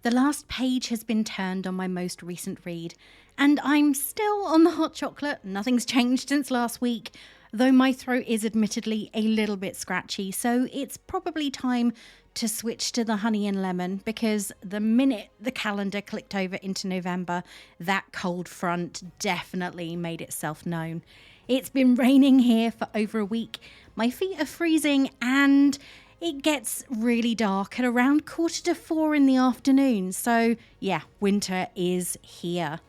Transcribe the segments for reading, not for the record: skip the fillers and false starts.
The last page has been turned on my most recent read, and I'm still on the hot chocolate. Nothing's changed since last week, though my throat is admittedly a little bit scratchy, so it's probably time to switch to the honey and lemon, because the minute the calendar clicked over into November, that cold front definitely made itself known. It's been raining here for over a week, my feet are freezing, and it gets really dark at around 3:45 in the afternoon. So yeah, winter is here.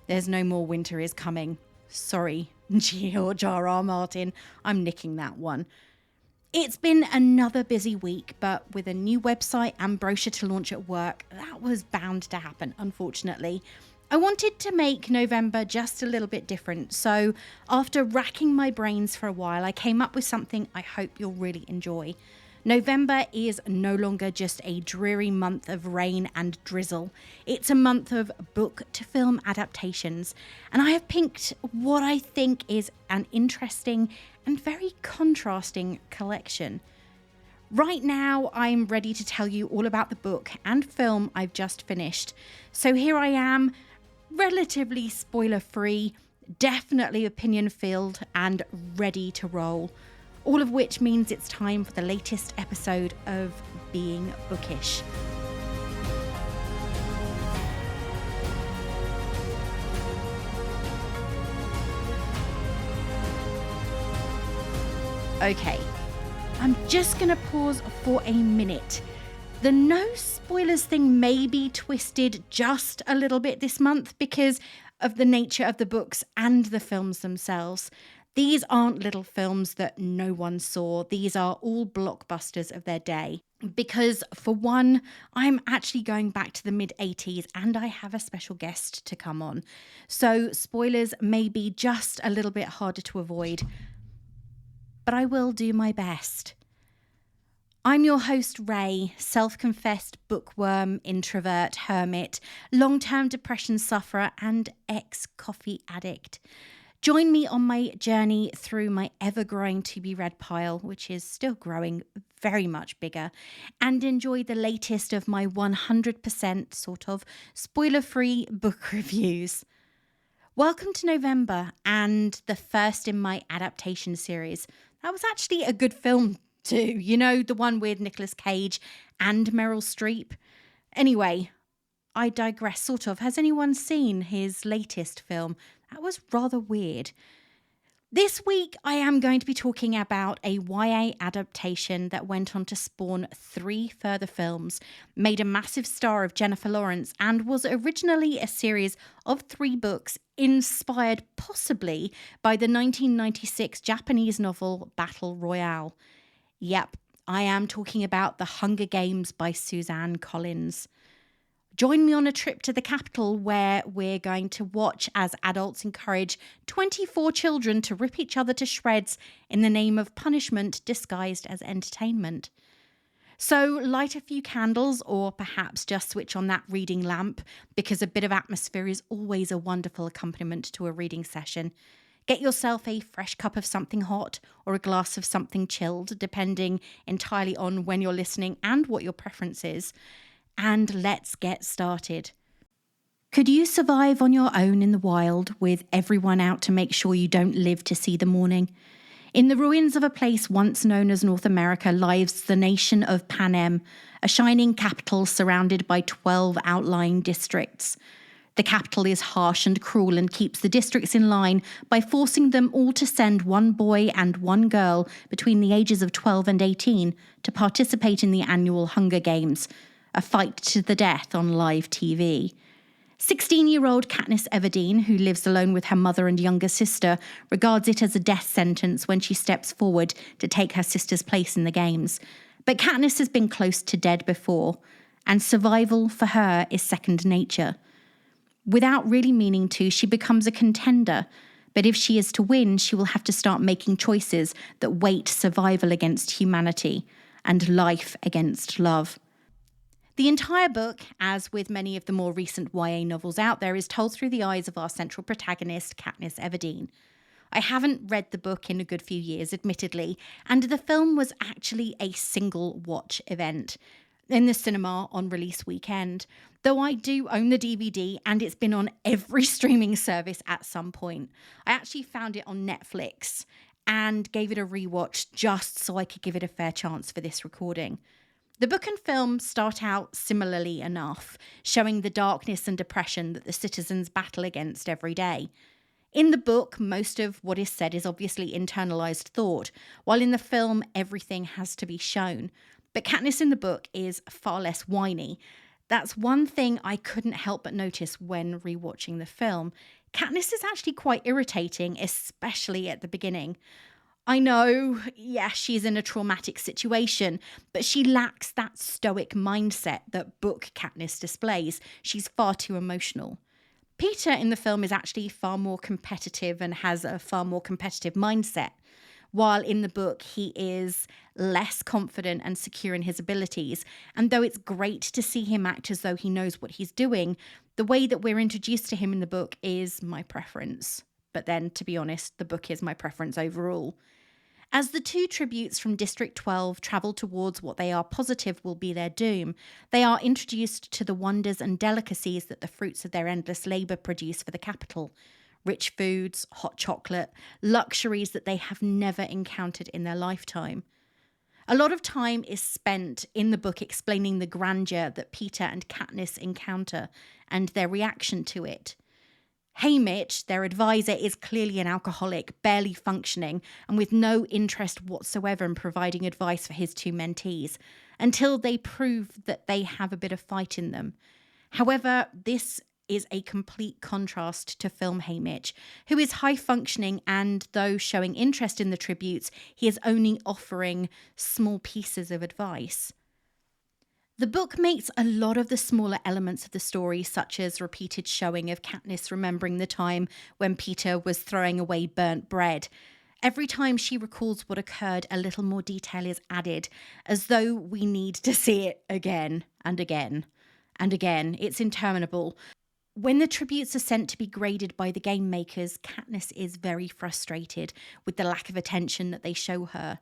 There's no more winter is coming. Sorry, George R.R. Martin, I'm nicking that one. It's been another busy week, but with a new website and brochure to launch at work, that was bound to happen, unfortunately. I wanted to make November just a little bit different, so after racking my brains for a while, I came up with something I hope you'll really enjoy. November is no longer just a dreary month of rain and drizzle. It's a month of book-to-film adaptations, and I have picked what I think is an interesting and very contrasting collection. Right now, I'm ready to tell you all about the book and film I've just finished. So here I am, relatively spoiler-free, definitely opinion-filled, and ready to roll. All of which means it's time for the latest episode of Being Bookish. Okay, I'm just going to pause for a minute. The no spoilers thing may be twisted just a little bit this month because of the nature of the books and the films themselves. These aren't little films that no one saw. These are all blockbusters of their day. Because for one, I'm actually going back to the mid-80s and I have a special guest to come on. So spoilers may be just a little bit harder to avoid. But I will do my best. I'm your host, Ray, self-confessed bookworm, introvert, hermit, long-term depression sufferer and ex-coffee addict. Join me on my journey through my ever-growing to-be-read pile, which is still growing very much bigger, and enjoy the latest of my 100% sort of spoiler-free book reviews. Welcome to November and the first in my adaptation series. That was actually a good film too, you know, the one with Nicolas Cage and Meryl Streep. Anyway, I digress sort of. Has anyone seen his latest film? That was rather weird. This week, I am going to be talking about a YA adaptation that went on to spawn 3 further films, made a massive star of Jennifer Lawrence, and was originally a series of 3 books inspired possibly by the 1996 Japanese novel Battle Royale. Yep, I am talking about The Hunger Games by Suzanne Collins. Join me on a trip to the capital where we're going to watch as adults encourage 24 children to rip each other to shreds in the name of punishment disguised as entertainment. So light a few candles or perhaps just switch on that reading lamp because a bit of atmosphere is always a wonderful accompaniment to a reading session. Get yourself a fresh cup of something hot or a glass of something chilled, depending entirely on when you're listening and what your preference is. And let's get started. Could you survive on your own in the wild with everyone out to make sure you don't live to see the morning? In the ruins of a place once known as North America lies the nation of Panem, a shining capital surrounded by 12 outlying districts. The capital is harsh and cruel and keeps the districts in line by forcing them all to send one boy and one girl between the ages of 12 and 18 to participate in the annual Hunger Games, a fight to the death on live TV. 16-year-old Katniss Everdeen, who lives alone with her mother and younger sister, regards it as a death sentence when she steps forward to take her sister's place in the games. But Katniss has been close to dead before, and survival for her is second nature. Without really meaning to, she becomes a contender, but if she is to win, she will have to start making choices that weight survival against humanity and life against love. The entire book, as with many of the more recent YA novels out there, is told through the eyes of our central protagonist, Katniss Everdeen. I haven't read the book in a good few years, admittedly, and the film was actually a single watch event. in the cinema on release weekend, though I do own the DVD and it's been on every streaming service at some point. I actually found it on Netflix and gave it a rewatch just so I could give it a fair chance for this recording. The book and film start out similarly enough, showing the darkness and depression that the citizens battle against every day. In the book, most of what is said is obviously internalized thought, while in the film, everything has to be shown. But Katniss in the book is far less whiny. That's one thing I couldn't help but notice when rewatching the film. Katniss is actually quite irritating, especially at the beginning. I know, yes, she's in a traumatic situation, but she lacks that stoic mindset that book Katniss displays. She's far too emotional. Peter in the film is actually far more competitive and has a far more competitive mindset, while in the book he is less confident and secure in his abilities. And though it's great to see him act as though he knows what he's doing, the way that we're introduced to him in the book is my preference. But then, to be honest, the book is my preference overall. As the two tributes from District 12 travel towards what they are positive will be their doom, they are introduced to the wonders and delicacies that the fruits of their endless labour produce for the capital. Rich foods, hot chocolate, luxuries that they have never encountered in their lifetime. A lot of time is spent in the book explaining the grandeur that Peter and Katniss encounter and their reaction to it. Haymitch, their advisor, is clearly an alcoholic, barely functioning, and with no interest whatsoever in providing advice for his two mentees, until they prove that they have a bit of fight in them. However, this is a complete contrast to film Haymitch, who is high-functioning and, though showing interest in the tributes, he is only offering small pieces of advice. The book makes a lot of the smaller elements of the story, such as repeated showing of Katniss remembering the time when Peter was throwing away burnt bread. Every time she recalls what occurred, a little more detail is added, as though we need to see it again and again and again. It's interminable. When the tributes are sent to be graded by the game makers, Katniss is very frustrated with the lack of attention that they show her.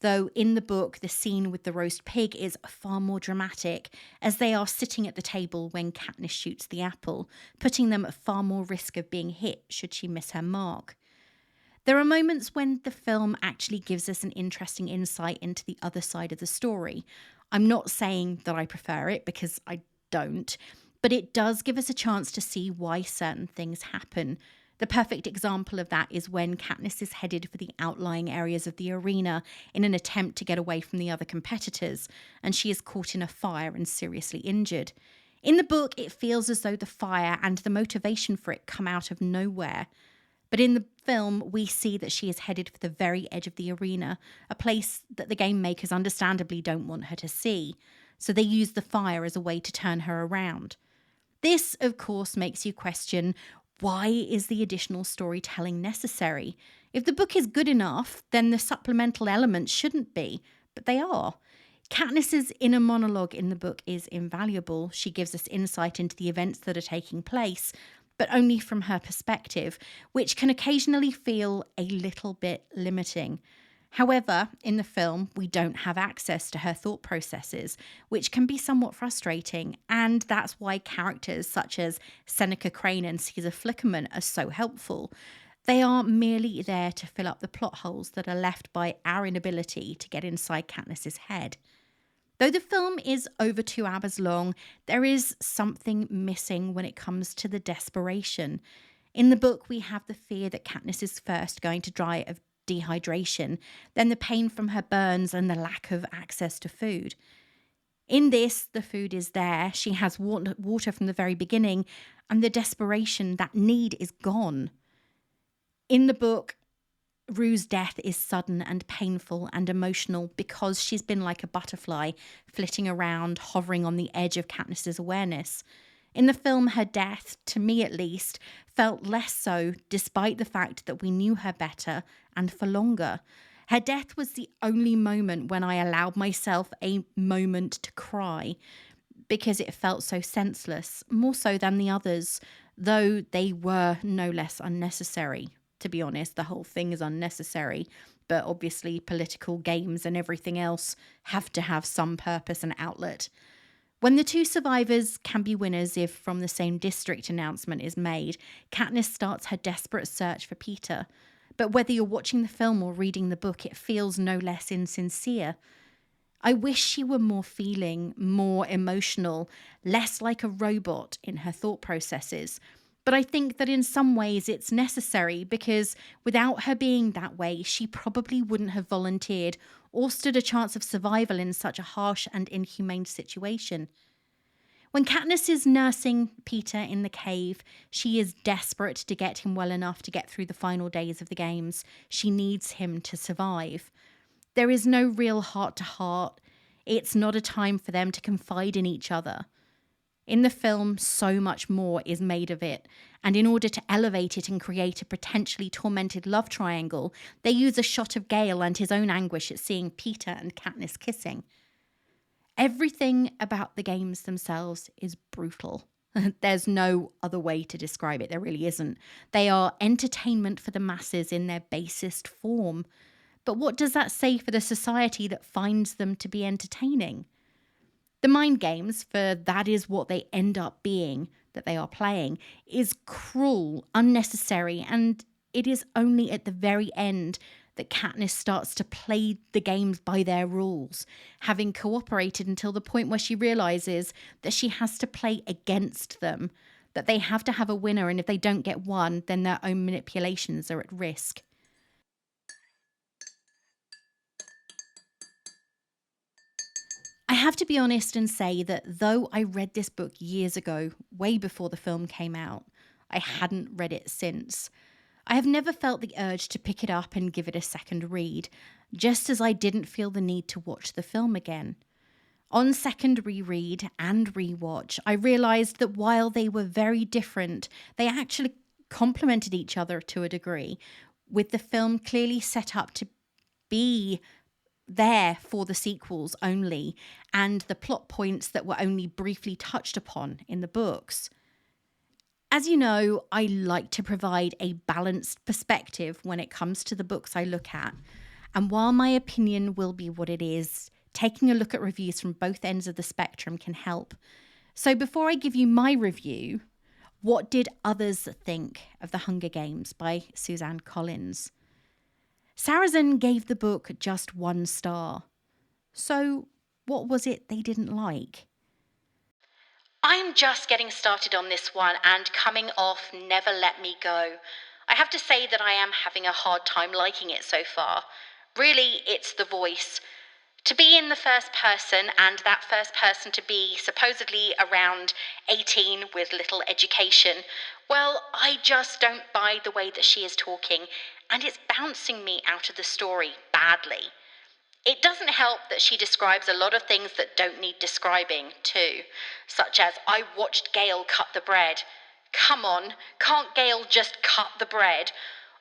Though in the book, the scene with the roast pig is far more dramatic, as they are sitting at the table when Katniss shoots the apple, putting them at far more risk of being hit should she miss her mark. There are moments when the film actually gives us an interesting insight into the other side of the story. I'm not saying that I prefer it, because I don't, but it does give us a chance to see why certain things happen. The perfect example of that is when Katniss is headed for the outlying areas of the arena in an attempt to get away from the other competitors, and she is caught in a fire and seriously injured. In the book, it feels as though the fire and the motivation for it come out of nowhere. But in the film, we see that she is headed for the very edge of the arena, a place that the game makers understandably don't want her to see. So they use the fire as a way to turn her around. This, of course, makes you question, why is the additional storytelling necessary? If the book is good enough, then the supplemental elements shouldn't be, but they are. Katniss's inner monologue in the book is invaluable. She gives us insight into the events that are taking place, but only from her perspective, which can occasionally feel a little bit limiting. However, in the film, we don't have access to her thought processes, which can be somewhat frustrating, and that's why characters such as Seneca Crane and Caesar Flickerman are so helpful. They are merely there to fill up the plot holes that are left by our inability to get inside Katniss's head. Though the film is over 2 hours long, there is something missing when it comes to the desperation. In the book, we have the fear that Katniss is first going to die of dehydration, then the pain from her burns and the lack of access to food. In this, the food is there, she has water from the very beginning, and the desperation, that need, is gone. In the book, Rue's death is sudden and painful and emotional because she's been like a butterfly, flitting around, hovering on the edge of Katniss's awareness. In the film, her death, to me at least, felt less so, despite the fact that we knew her better and for longer. Her death was the only moment when I allowed myself a moment to cry, because it felt so senseless, more so than the others, though they were no less unnecessary. To be honest, the whole thing is unnecessary, but obviously political games and everything else have to have some purpose and outlet. When the two survivors can be winners if from the same district announcement is made, Katniss starts her desperate search for Peter. But whether you're watching the film or reading the book, it feels no less insincere. I wish she were more feeling, more emotional, less like a robot in her thought processes. But I think that in some ways it's necessary because without her being that way, she probably wouldn't have volunteered or stood a chance of survival in such a harsh and inhumane situation. When Katniss is nursing Peter in the cave, she is desperate to get him well enough to get through the final days of the games. She needs him to survive. There is no real heart-to-heart. It's not a time for them to confide in each other. In the film, so much more is made of it, and in order to elevate it and create a potentially tormented love triangle, they use a shot of Gale and his own anguish at seeing Peter and Katniss kissing. Everything about the games themselves is brutal. There's no other way to describe it, there really isn't. They are entertainment for the masses in their basest form. But what does that say for the society that finds them to be entertaining? The mind games, for that is what they end up being, that they are playing, is cruel, unnecessary, and it is only at the very end that Katniss starts to play the games by their rules, having cooperated until the point where she realises that she has to play against them, that they have to have a winner, and if they don't get one, then their own manipulations are at risk. I have to be honest and say that though I read this book years ago, way before the film came out, I hadn't read it since. I have never felt the urge to pick it up and give it a second read, just as I didn't feel the need to watch the film again. On second reread and rewatch, I realised that while they were very different, they actually complemented each other to a degree, with the film clearly set up to be there for the sequels only, and the plot points that were only briefly touched upon in the books. As you know, I like to provide a balanced perspective when it comes to the books I look at, and while my opinion will be what it is, taking a look at reviews from both ends of the spectrum can help. So before I give you my review, what did others think of The Hunger Games by Suzanne Collins? Sarrazin gave the book just 1 star. So, what was it they didn't like? I'm just getting started on this one and coming off Never Let Me Go. I have to say that I am having a hard time liking it so far. Really, it's the voice. To be in the first person, and that first person to be supposedly around 18 with little education, well, I just don't buy the way that she is talking, and it's bouncing me out of the story badly. It doesn't help that she describes a lot of things that don't need describing, too, such as, I watched Gale cut the bread. Come on, can't Gale just cut the bread?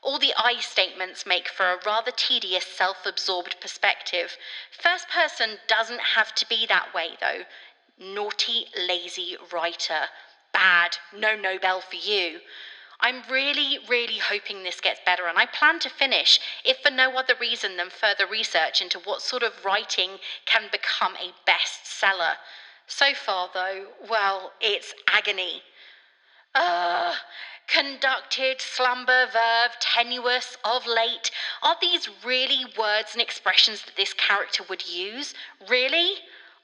All the I statements make for a rather tedious, self-absorbed perspective. First person doesn't have to be that way, though. Naughty, lazy writer. Bad, no Nobel for you. I'm really, really hoping this gets better, and I plan to finish, if for no other reason than further research into what sort of writing can become a bestseller. So far, though, well, it's agony. Conducted, slumber, verve, tenuous, of late. Are these really words and expressions that this character would use? Really?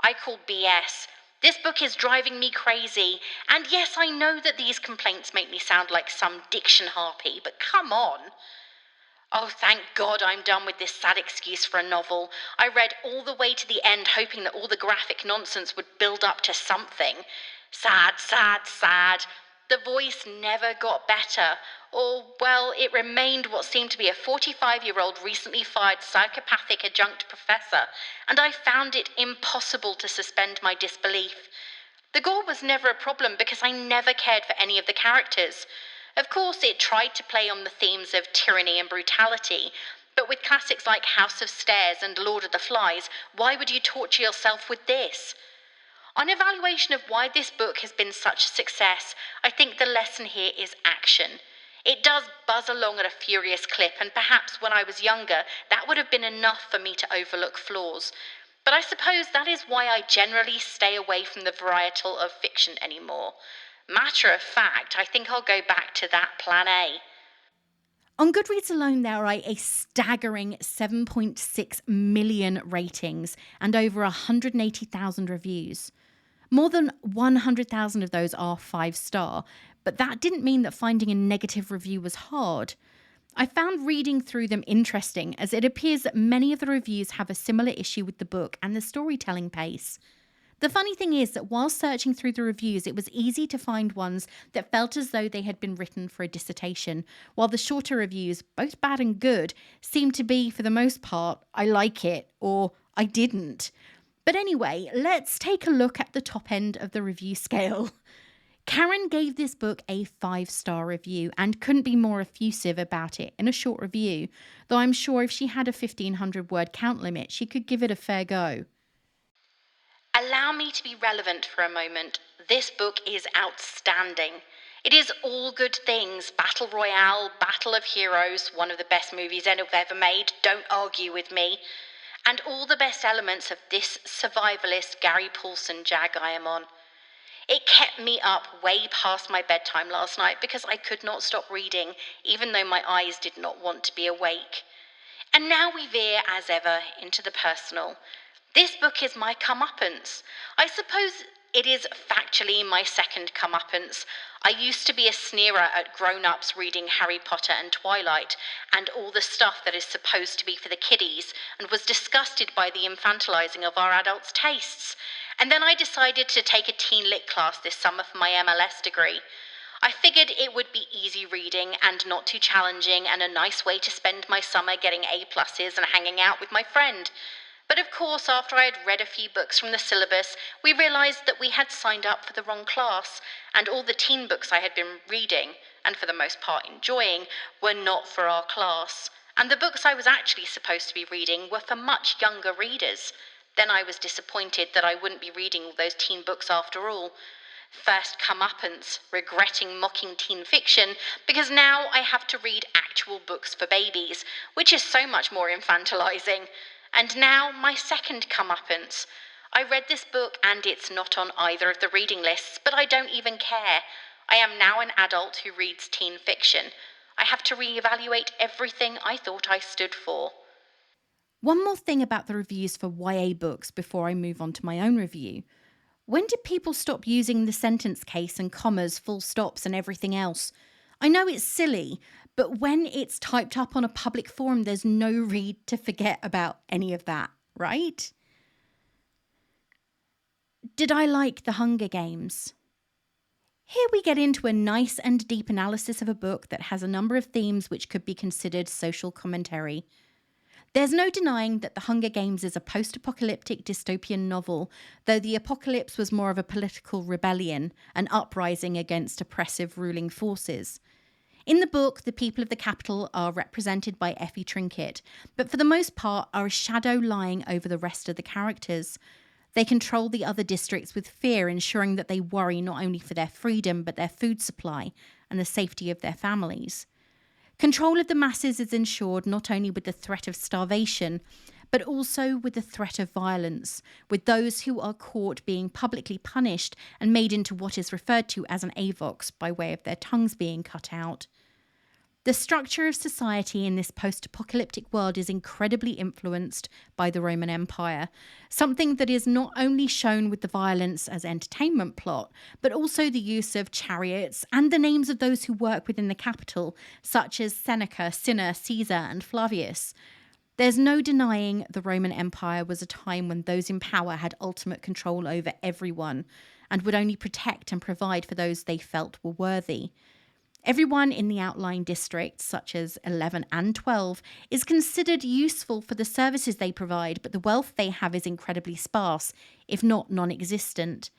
I call BS. This book is driving me crazy, and yes, I know that these complaints make me sound like some diction harpy, but come on. Oh, thank God I'm done with this sad excuse for a novel. I read all the way to the end hoping that all the graphic nonsense would build up to something. Sad, sad, sad. The voice never got better. Or, well, it remained what seemed to be a 45-year-old recently fired psychopathic adjunct professor, and I found it impossible to suspend my disbelief. The gore was never a problem because I never cared for any of the characters. Of course, it tried to play on the themes of tyranny and brutality, but with classics like House of Stairs and Lord of the Flies, why would you torture yourself with this? On evaluation of why this book has been such a success, I think the lesson here is action. It does buzz along at a furious clip, and perhaps when I was younger, that would have been enough for me to overlook flaws. But I suppose that is why I generally stay away from the varietal of fiction anymore. Matter of fact, I think I'll go back to that plan A. On Goodreads alone, there are a staggering 7.6 million ratings and over 180,000 reviews. More than 100,000 of those are 5-star, but that didn't mean that finding a negative review was hard. I found reading through them interesting, as it appears that many of the reviews have a similar issue with the book and the storytelling pace. The funny thing is that while searching through the reviews, it was easy to find ones that felt as though they had been written for a dissertation, while the shorter reviews, both bad and good, seemed to be, for the most part, I like it, or I didn't. But anyway, let's take a look at the top end of the review scale. Karen gave this book a 5-star review and couldn't be more effusive about it in a short review, though I'm sure if she had a 1,500 word count limit, she could give it a fair go. Allow me to be relevant for a moment. This book is outstanding. It is all good things. Battle Royale, Battle of Heroes, one of the best movies anyone ever made, don't argue with me. And all the best elements of this survivalist Gary Paulson jag I am on. It kept me up way past my bedtime last night because I could not stop reading, even though my eyes did not want to be awake. And now we veer, as ever, into the personal. This book is my comeuppance. I suppose it is factually my second comeuppance. I used to be a sneerer at grown-ups reading Harry Potter and Twilight and all the stuff that is supposed to be for the kiddies, and was disgusted by the infantilizing of our adults' tastes. And then I decided to take a teen lit class this summer for my MLS degree. I figured it would be easy reading and not too challenging, and a nice way to spend my summer getting A+s and hanging out with my friend. But of course, after I had read a few books from the syllabus, we realised that we had signed up for the wrong class, and all the teen books I had been reading, and for the most part enjoying, were not for our class. And the books I was actually supposed to be reading were for much younger readers. Then I was disappointed that I wouldn't be reading all those teen books after all. First comeuppance, regretting mocking teen fiction, because now I have to read actual books for babies, which is so much more infantilizing. And now my second comeuppance. I read this book and it's not on either of the reading lists, but I don't even care. I am now an adult who reads teen fiction. I have to reevaluate everything I thought I stood for. One more thing about the reviews for YA books before I move on to my own review. When did people stop using the sentence case and commas, full stops and everything else? I know it's silly, but when it's typed up on a public forum, there's no read to forget about any of that, right? Did I like The Hunger Games? Here we get into a nice and deep analysis of a book that has a number of themes which could be considered social commentary. There's no denying that The Hunger Games is a post-apocalyptic dystopian novel, though the apocalypse was more of a political rebellion, an uprising against oppressive ruling forces. In the book, the people of the capital are represented by Effie Trinket, but for the most part are a shadow lying over the rest of the characters. They control the other districts with fear, ensuring that they worry not only for their freedom, but their food supply and the safety of their families. Control of the masses is ensured not only with the threat of starvation, but also with the threat of violence, with those who are caught being publicly punished and made into what is referred to as an avox by way of their tongues being cut out. The structure of society in this post-apocalyptic world is incredibly influenced by the Roman Empire, something that is not only shown with the violence as entertainment plot, but also the use of chariots and the names of those who work within the capital, such as Seneca, Cinna, Caesar, and Flavius. There's no denying the Roman Empire was a time when those in power had ultimate control over everyone and would only protect and provide for those they felt were worthy. Everyone in the outlying districts, such as 11 and 12, is considered useful for the services they provide, but the wealth they have is incredibly sparse, if not non-existent.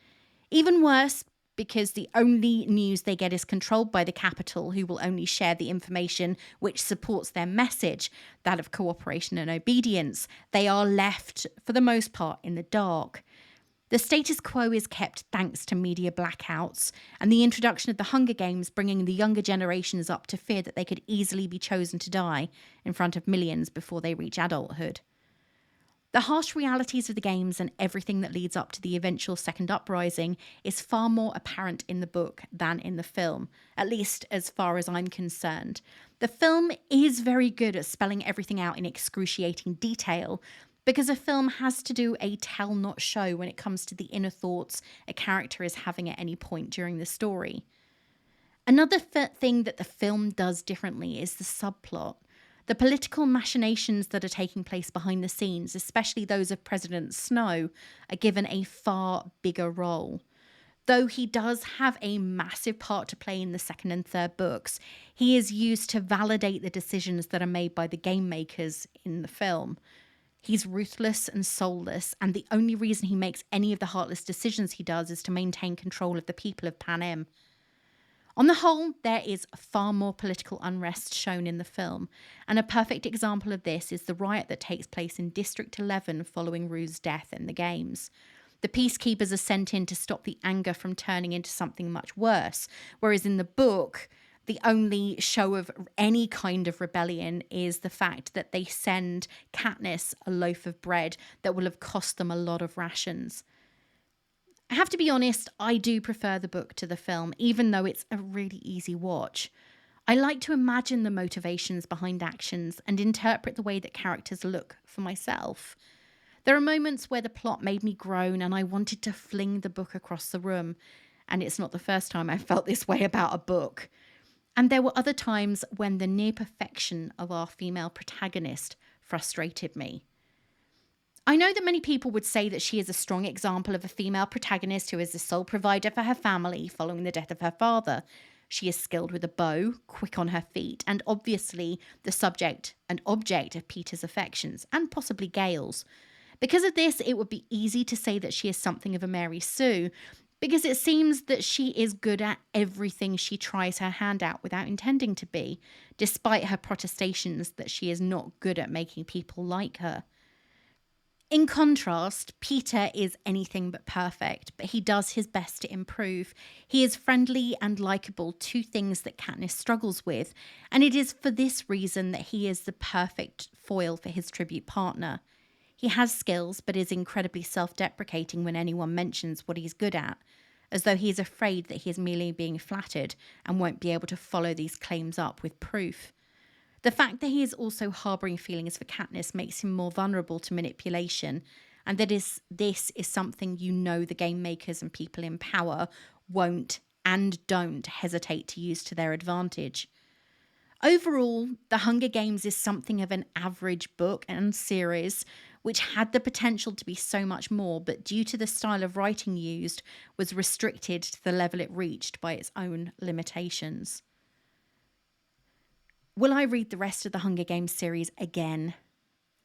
Even worse, because the only news they get is controlled by the capital, who will only share the information which supports their message, that of cooperation and obedience. They are left, for the most part, in the dark. The status quo is kept thanks to media blackouts and the introduction of the Hunger Games, bringing the younger generations up to fear that they could easily be chosen to die in front of millions before they reach adulthood. The harsh realities of the games and everything that leads up to the eventual second uprising is far more apparent in the book than in the film, at least as far as I'm concerned. The film is very good at spelling everything out in excruciating detail, because a film has to do a tell not show when it comes to the inner thoughts a character is having at any point during the story. Another thing that the film does differently is the subplot. The political machinations that are taking place behind the scenes, especially those of President Snow, are given a far bigger role. Though he does have a massive part to play in the second and third books, he is used to validate the decisions that are made by the game makers in the film. He's ruthless and soulless, and the only reason he makes any of the heartless decisions he does is to maintain control of the people of Panem. On the whole, there is far more political unrest shown in the film, and a perfect example of this is the riot that takes place in District 11 following Rue's death in the games. The peacekeepers are sent in to stop the anger from turning into something much worse, whereas in the book, the only show of any kind of rebellion is the fact that they send Katniss a loaf of bread that will have cost them a lot of rations. I have to be honest, I do prefer the book to the film, even though it's a really easy watch. I like to imagine the motivations behind actions and interpret the way that characters look for myself. There are moments where the plot made me groan and I wanted to fling the book across the room, and it's not the first time I've felt this way about a book. And there were other times when the near perfection of our female protagonist frustrated me. I know that many people would say that she is a strong example of a female protagonist who is the sole provider for her family following the death of her father. She is skilled with a bow, quick on her feet, and obviously the subject and object of Peter's affections, and possibly Gale's. Because of this, it would be easy to say that she is something of a Mary Sue, because it seems that she is good at everything she tries her hand at without intending to be, despite her protestations that she is not good at making people like her. In contrast, Peter is anything but perfect, but he does his best to improve. He is friendly and likeable, two things that Katniss struggles with, and it is for this reason that he is the perfect foil for his tribute partner. He has skills, but is incredibly self-deprecating when anyone mentions what he's good at, as though he is afraid that he is merely being flattered and won't be able to follow these claims up with proof. The fact that he is also harbouring feelings for Katniss makes him more vulnerable to manipulation, and this is something you know the game makers and people in power won't and don't hesitate to use to their advantage. Overall, The Hunger Games is something of an average book and series, which had the potential to be so much more, but due to the style of writing used, was restricted to the level it reached by its own limitations. Will I read the rest of the Hunger Games series again?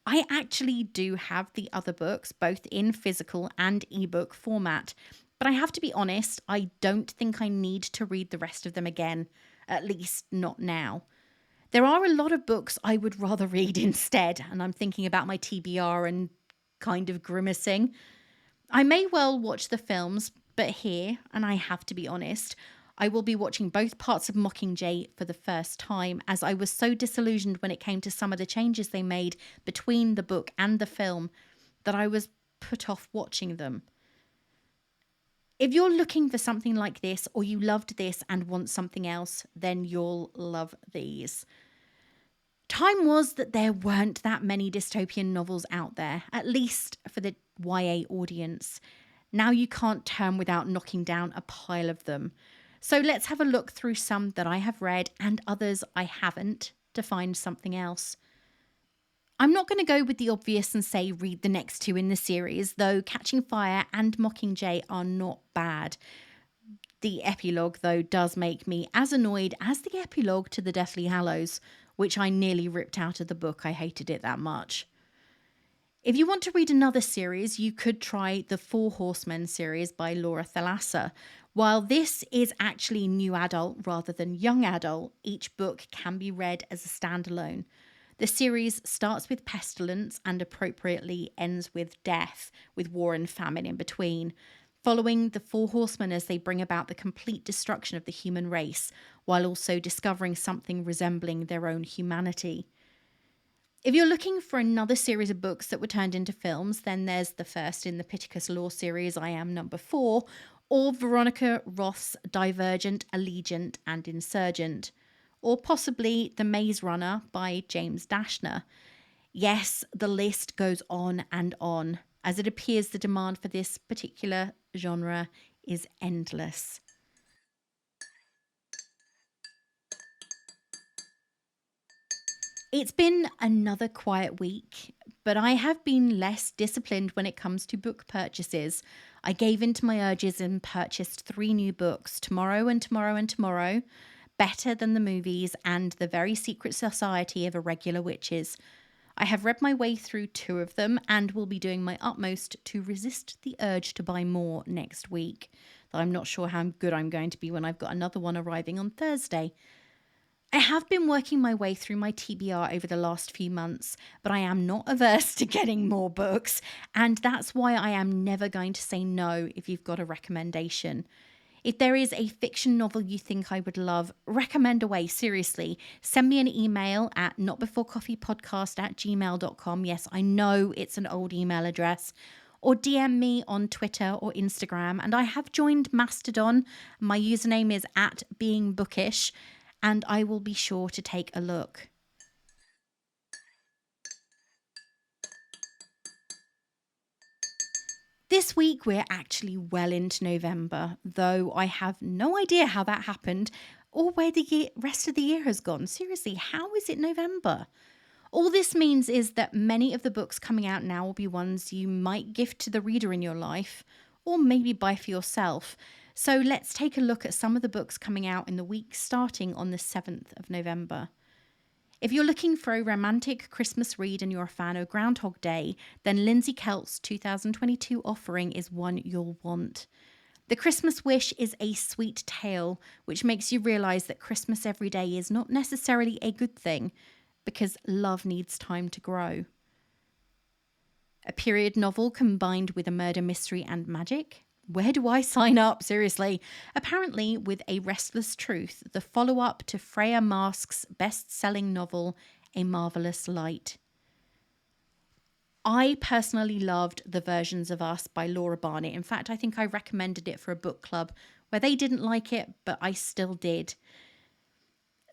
I actually do have the other books, both in physical and ebook format, but I have to be honest, I don't think I need to read the rest of them again, at least not now. There are a lot of books I would rather read instead, and I'm thinking about my TBR and kind of grimacing. I may well watch the films, but here, and I have to be honest, I will be watching both parts of Mockingjay for the first time, as I was so disillusioned when it came to some of the changes they made between the book and the film that I was put off watching them. If you're looking for something like this, or you loved this and want something else, then you'll love these. Time was that there weren't that many dystopian novels out there, at least for the YA audience. Now you can't turn without knocking down a pile of them. So let's have a look through some that I have read and others I haven't to find something else. I'm not going to go with the obvious and say read the next two in the series, though Catching Fire and Mockingjay are not bad. The epilogue, though, does make me as annoyed as the epilogue to The Deathly Hallows, which I nearly ripped out of the book. I hated it that much. If you want to read another series, you could try the Four Horsemen series by Laura Thalassa. While this is actually new adult rather than young adult, each book can be read as a standalone. The series starts with pestilence and appropriately ends with death, with war and famine in between, following the Four Horsemen as they bring about the complete destruction of the human race, while also discovering something resembling their own humanity. If you're looking for another series of books that were turned into films, then there's the first in the Pittacus Law series, I Am Number 4, or Veronica Roth's Divergent, Allegiant and Insurgent, or possibly The Maze Runner by James Dashner. Yes, the list goes on and on, as it appears the demand for this particular genre is endless. It's been another quiet week, but I have been less disciplined when it comes to book purchases. I gave in to my urges and purchased 3 new books, Tomorrow and Tomorrow and Tomorrow, Better Than the Movies, and The Very Secret Society of Irregular Witches. I have read my way through 2 of them and will be doing my utmost to resist the urge to buy more next week. Though I'm not sure how good I'm going to be when I've got another one arriving on Thursday. I have been working my way through my TBR over the last few months, but I am not averse to getting more books, and that's why I am never going to say no if you've got a recommendation. If there is a fiction novel you think I would love, recommend away, seriously. Send me an email at notbeforecoffeepodcast@gmail.com. Yes, I know it's an old email address. Or DM me on Twitter or Instagram. And I have joined Mastodon. My username is @beingbookish, and I will be sure to take a look. This week, we're actually well into November, though I have no idea how that happened or where the rest of the year has gone. Seriously, how is it November? All this means is that many of the books coming out now will be ones you might gift to the reader in your life, or maybe buy for yourself. So let's take a look at some of the books coming out in the week starting on the 7th of November. If you're looking for a romantic Christmas read and you're a fan of Groundhog Day, then Lindsay Kelt's 2022 offering is one you'll want. The Christmas Wish is a sweet tale, which makes you realise that Christmas every day is not necessarily a good thing, because love needs time to grow. A period novel combined with a murder mystery and magic? Where do I sign up? Seriously. Apparently, with A Restless Truth, the follow-up to Freya Marsk's best-selling novel, A Marvellous Light. I personally loved The Versions of Us by Laura Barnett. In fact, I think I recommended it for a book club where they didn't like it, but I still did.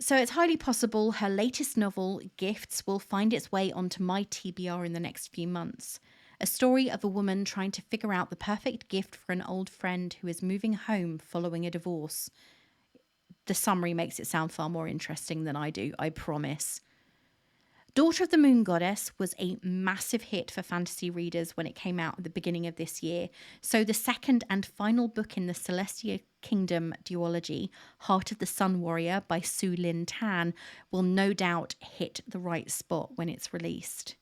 So it's highly possible her latest novel, Gifts, will find its way onto my TBR in the next few months. A story of a woman trying to figure out the perfect gift for an old friend who is moving home following a divorce. The summary makes it sound far more interesting than I do, I promise. Daughter of the Moon Goddess was a massive hit for fantasy readers when it came out at the beginning of this year. So the second and final book in the Celestia Kingdom duology, Heart of the Sun Warrior by Su Lin Tan, will no doubt hit the right spot when it's released.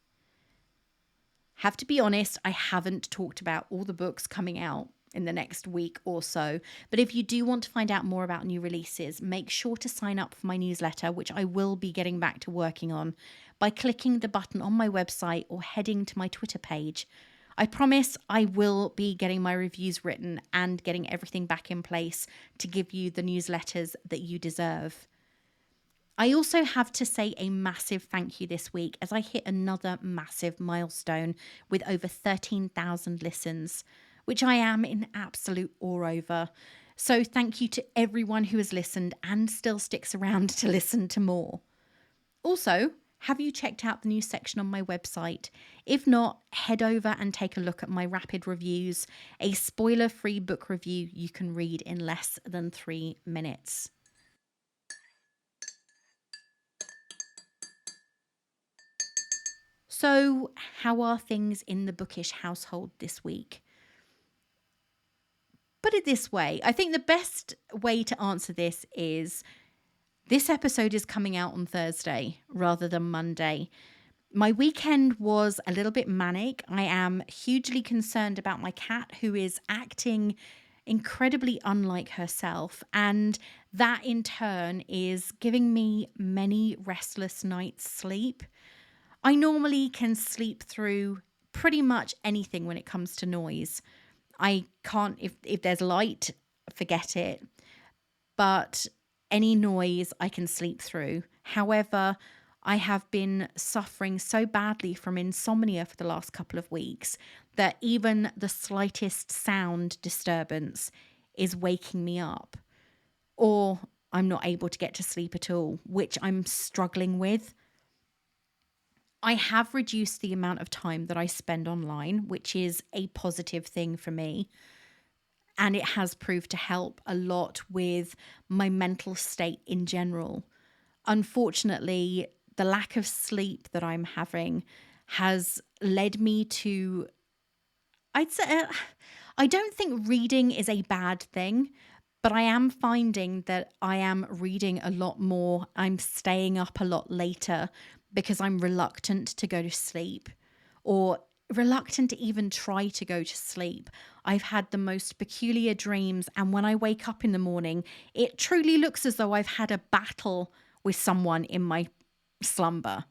Have to be honest, I haven't talked about all the books coming out in the next week or so. But if you do want to find out more about new releases, make sure to sign up for my newsletter, which I will be getting back to working on, by clicking the button on my website or heading to my Twitter page. I promise I will be getting my reviews written and getting everything back in place to give you the newsletters that you deserve. I also have to say a massive thank you this week as I hit another massive milestone with over 13,000 listens, which I am in absolute awe over. So thank you to everyone who has listened and still sticks around to listen to more. Also, have you checked out the new section on my website? If not, head over and take a look at my rapid reviews, a spoiler-free book review you can read in less than 3 minutes. So, how are things in the bookish household this week? Put it this way, I think the best way to answer this is this episode is coming out on Thursday rather than Monday. My weekend was a little bit manic. I am hugely concerned about my cat, who is acting incredibly unlike herself, and that in turn is giving me many restless nights' sleep. I normally can sleep through pretty much anything when it comes to noise. I can't, if there's light, forget it. But any noise I can sleep through. However, I have been suffering so badly from insomnia for the last couple of weeks that even the slightest sound disturbance is waking me up. Or I'm not able to get to sleep at all, which I'm struggling with. I have reduced the amount of time that I spend online, which is a positive thing for me. And it has proved to help a lot with my mental state in general. Unfortunately, the lack of sleep that I'm having has led me to, I'd say, I don't think reading is a bad thing, but I am finding that I am reading a lot more. I'm staying up a lot later because I'm reluctant to go to sleep, or reluctant to even try to go to sleep. I've had the most peculiar dreams, and when I wake up in the morning, it truly looks as though I've had a battle with someone in my slumber,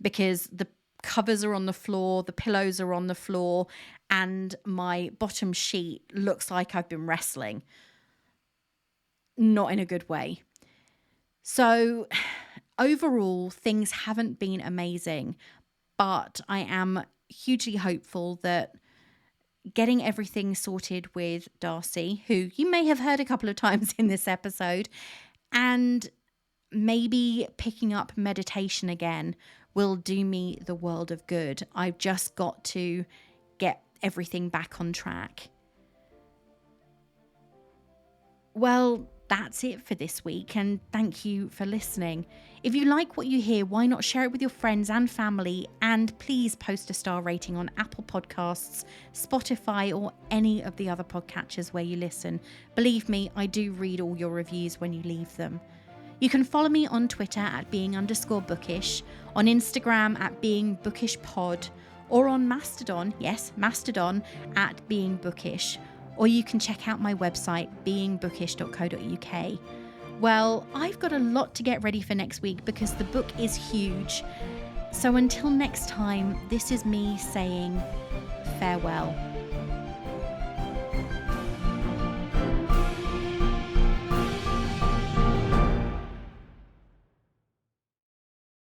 because the covers are on the floor, the pillows are on the floor, and my bottom sheet looks like I've been wrestling. Not in a good way. So overall, things haven't been amazing, but I am hugely hopeful that getting everything sorted with Darcy, who you may have heard a couple of times in this episode, and maybe picking up meditation again will do me the world of good. I've just got to get everything back on track. Well, that's it for this week, and thank you for listening. If you like what you hear, why not share it with your friends and family, and please post a star rating on Apple Podcasts, Spotify, or any of the other podcatchers where you listen. Believe me, I do read all your reviews when you leave them. You can follow me on Twitter at being_bookish, on Instagram at beingbookishpod, or on Mastodon, yes, Mastodon, at beingbookish. Or you can check out my website, beingbookish.co.uk. Well, I've got a lot to get ready for next week because the book is huge. So until next time, this is me saying farewell.